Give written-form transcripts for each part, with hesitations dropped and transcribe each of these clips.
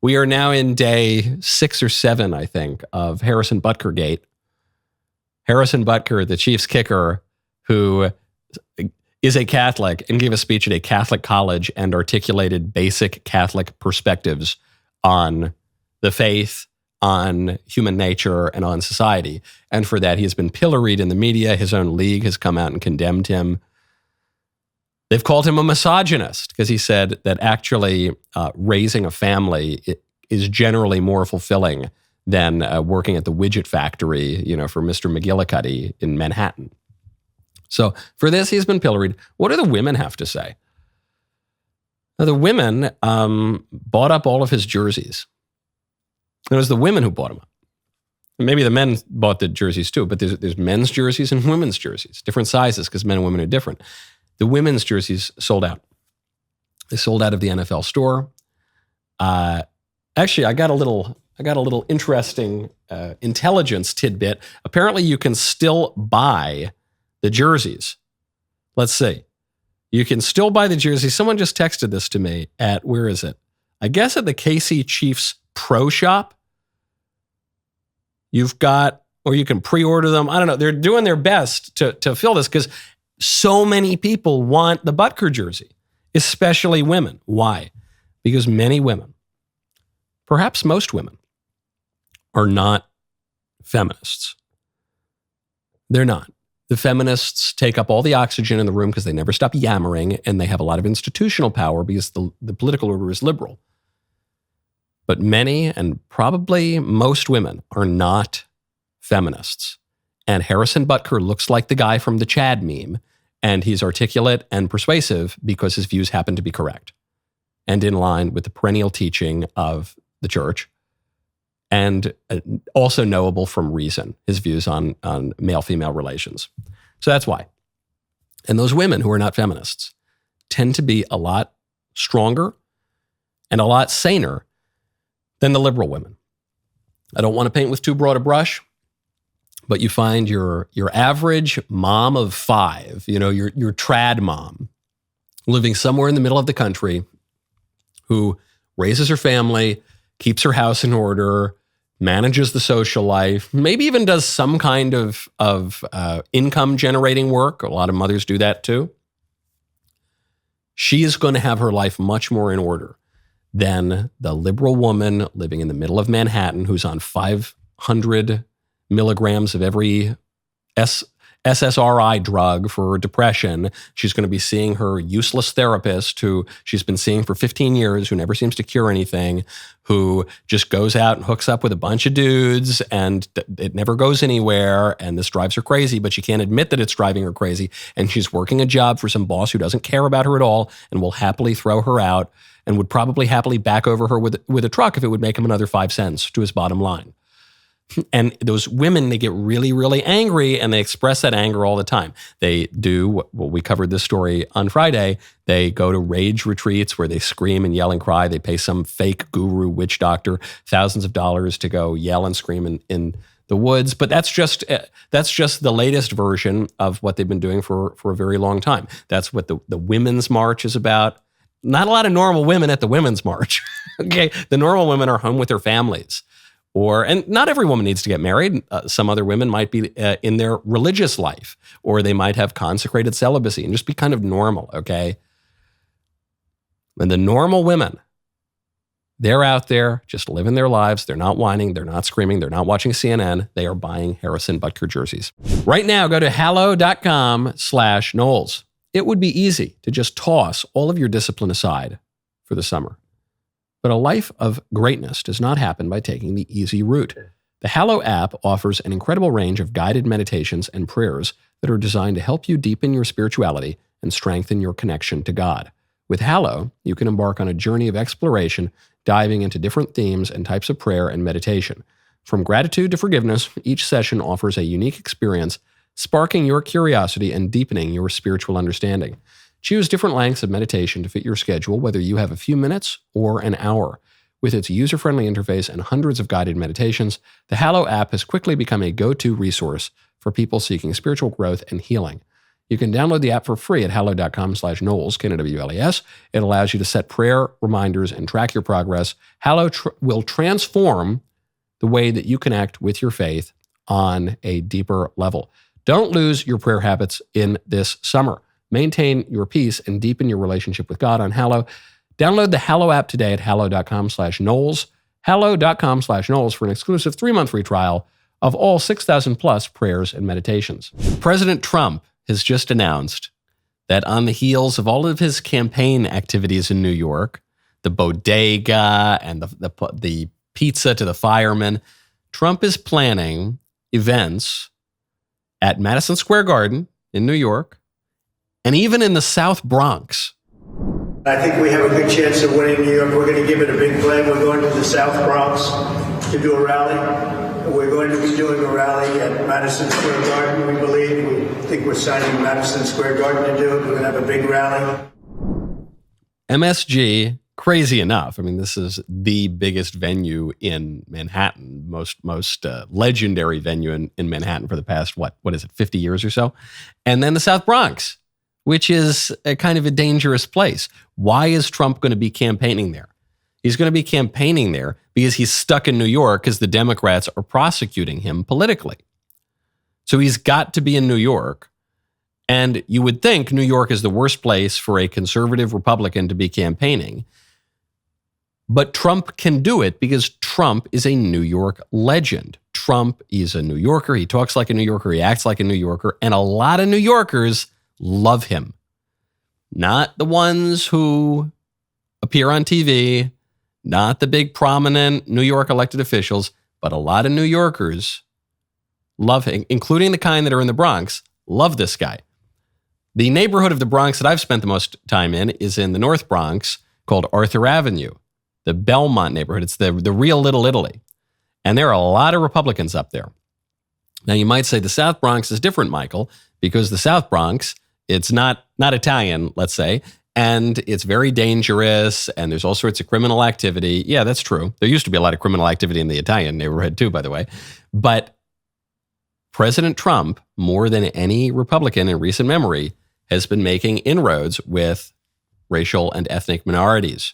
We are now in day 6 or 7, I think, of Harrison Butker gate. Harrison Butker, the Chiefs kicker, who is a Catholic and gave a speech at a Catholic college and articulated basic Catholic perspectives on the faith, on human nature, and on society. And for that, he has been pilloried in the media. His own league has come out and condemned him. They've called him a misogynist because he said that actually raising a family is generally more fulfilling than working at the widget factory, for Mr. McGillicuddy in Manhattan. So for this, he's been pilloried. What do the women have to say? Now, the women bought up all of his jerseys. It was the women who bought them up. Maybe the men bought the jerseys too, but there's men's jerseys and women's jerseys, different sizes because men and women are different. The women's jerseys sold out. They sold out of the NFL store. Actually, I got a little interesting intelligence tidbit. Apparently, you can still buy the jerseys. Let's see. You can still buy the jerseys. Someone just texted this to me at, where is it? I guess at the KC Chiefs Pro Shop. You've got, or you can pre-order them. I don't know. They're doing their best to fill this because so many people want the Butker jersey, especially women. Why? Because many women, perhaps most women, are not feminists. They're not. The feminists take up all the oxygen in the room because they never stop yammering, and they have a lot of institutional power because the political order is liberal. But many, and probably most women, are not feminists. And Harrison Butker looks like the guy from the Chad meme, and he's articulate and persuasive because his views happen to be correct and in line with the perennial teaching of the church, and also knowable from reason, his views on male-female relations. So that's why. And those women who are not feminists tend to be a lot stronger and a lot saner than the liberal women. I don't want to paint with too broad a brush, but you find your average mom of 5, your trad mom, living somewhere in the middle of the country, who raises her family, keeps her house in order, manages the social life, maybe even does some kind of income generating work. A lot of mothers do that too. She is going to have her life much more in order than the liberal woman living in the middle of Manhattan who's on 500 milligrams of every SSRI drug for depression. She's going to be seeing her useless therapist who she's been seeing for 15 years, who never seems to cure anything, who just goes out and hooks up with a bunch of dudes, and it never goes anywhere. And this drives her crazy, but she can't admit that it's driving her crazy. And she's working a job for some boss who doesn't care about her at all and will happily throw her out and would probably happily back over her with a truck if it would make him another 5 cents to his bottom line. And those women, they get really, really angry, and they express that anger all the time. They do, well, we covered this story on Friday. They go to rage retreats where they scream and yell and cry. They pay some fake guru witch doctor thousands of dollars to go yell and scream in the woods. But that's just the latest version of what they've been doing for a very long time. That's what the Women's March is about. Not a lot of normal women at the Women's March. Okay, the normal women are home with their families. And not every woman needs to get married. Some other women might be in their religious life, or they might have consecrated celibacy and just be kind of normal, okay? And the normal women, they're out there just living their lives. They're not whining. They're not screaming. They're not watching CNN. They are buying Harrison Butker jerseys. Right now, go to hallow.com/Knowles. It would be easy to just toss all of your discipline aside for the summer. But a life of greatness does not happen by taking the easy route. The Hallow app offers an incredible range of guided meditations and prayers that are designed to help you deepen your spirituality and strengthen your connection to God. With Hallow, you can embark on a journey of exploration, diving into different themes and types of prayer and meditation. From gratitude to forgiveness, each session offers a unique experience, sparking your curiosity and deepening your spiritual understanding. Choose different lengths of meditation to fit your schedule, whether you have a few minutes or an hour. With its user-friendly interface and hundreds of guided meditations, the Hallow app has quickly become a go-to resource for people seeking spiritual growth and healing. You can download the app for free at hallow.com/Knowles, Knowles. It allows you to set prayer reminders and track your progress. Hallow will transform the way that you connect with your faith on a deeper level. Don't lose your prayer habits in this summer. Maintain your peace and deepen your relationship with God on Hallow. Download the Hallow app today at hallow.com/Knowles. Hallow.com/Knowles for an exclusive 3-month free trial of all 6,000 plus prayers and meditations. President Trump has just announced that on the heels of all of his campaign activities in New York, the bodega and the pizza to the firemen, Trump is planning events at Madison Square Garden in New York and even in the South Bronx. I think we have a good chance of winning New York. We're going to give it a big play. We're going to the South Bronx to do a rally. We're going to be doing a rally at Madison Square Garden, we believe. We think we're signing Madison Square Garden to do it. We're going to have a big rally. MSG, crazy enough. I mean, this is the biggest venue in Manhattan, most legendary venue in Manhattan for the past, what is it, 50 years or so? And then the South Bronx, which is a kind of a dangerous place. Why is Trump going to be campaigning there? He's going to be campaigning there because he's stuck in New York because the Democrats are prosecuting him politically. So he's got to be in New York. And you would think New York is the worst place for a conservative Republican to be campaigning. But Trump can do it because Trump is a New York legend. Trump is a New Yorker. He talks like a New Yorker. He acts like a New Yorker. And a lot of New Yorkers love him. Not the ones who appear on TV, not the big prominent New York elected officials, but a lot of New Yorkers love him, including the kind that are in the Bronx, love this guy. The neighborhood of the Bronx that I've spent the most time in is in the North Bronx called Arthur Avenue, the Belmont neighborhood. It's the real Little Italy. And there are a lot of Republicans up there. Now, you might say the South Bronx is different, Michael, because the South Bronx, it's not Italian, let's say, and it's very dangerous, and there's all sorts of criminal activity. Yeah, that's true. There used to be a lot of criminal activity in the Italian neighborhood too, by the way. But President Trump, more than any Republican in recent memory, has been making inroads with racial and ethnic minorities.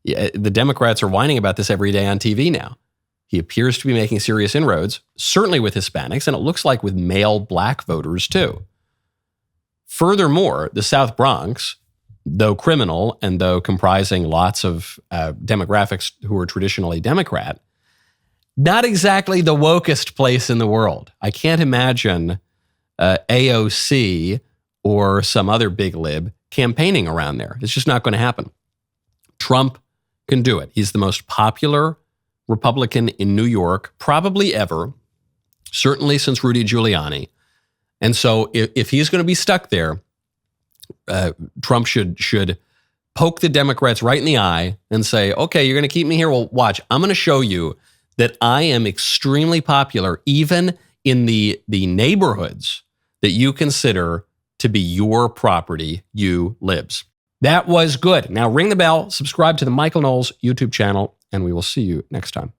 Yeah, the Democrats are whining about this every day on TV now. He appears to be making serious inroads, certainly with Hispanics, and it looks like with male black voters too. Furthermore, the South Bronx, though criminal and though comprising lots of demographics who are traditionally Democrat, not exactly the wokest place in the world. I can't imagine AOC or some other big lib campaigning around there. It's just not going to happen. Trump can do it. He's the most popular Republican in New York, probably ever, certainly since Rudy Giuliani. And so if he's going to be stuck there, Trump should poke the Democrats right in the eye and say, okay, you're going to keep me here? Well, watch, I'm going to show you that I am extremely popular, even in the neighborhoods that you consider to be your property, you libs. That was good. Now ring the bell, subscribe to the Michael Knowles YouTube channel, and we will see you next time.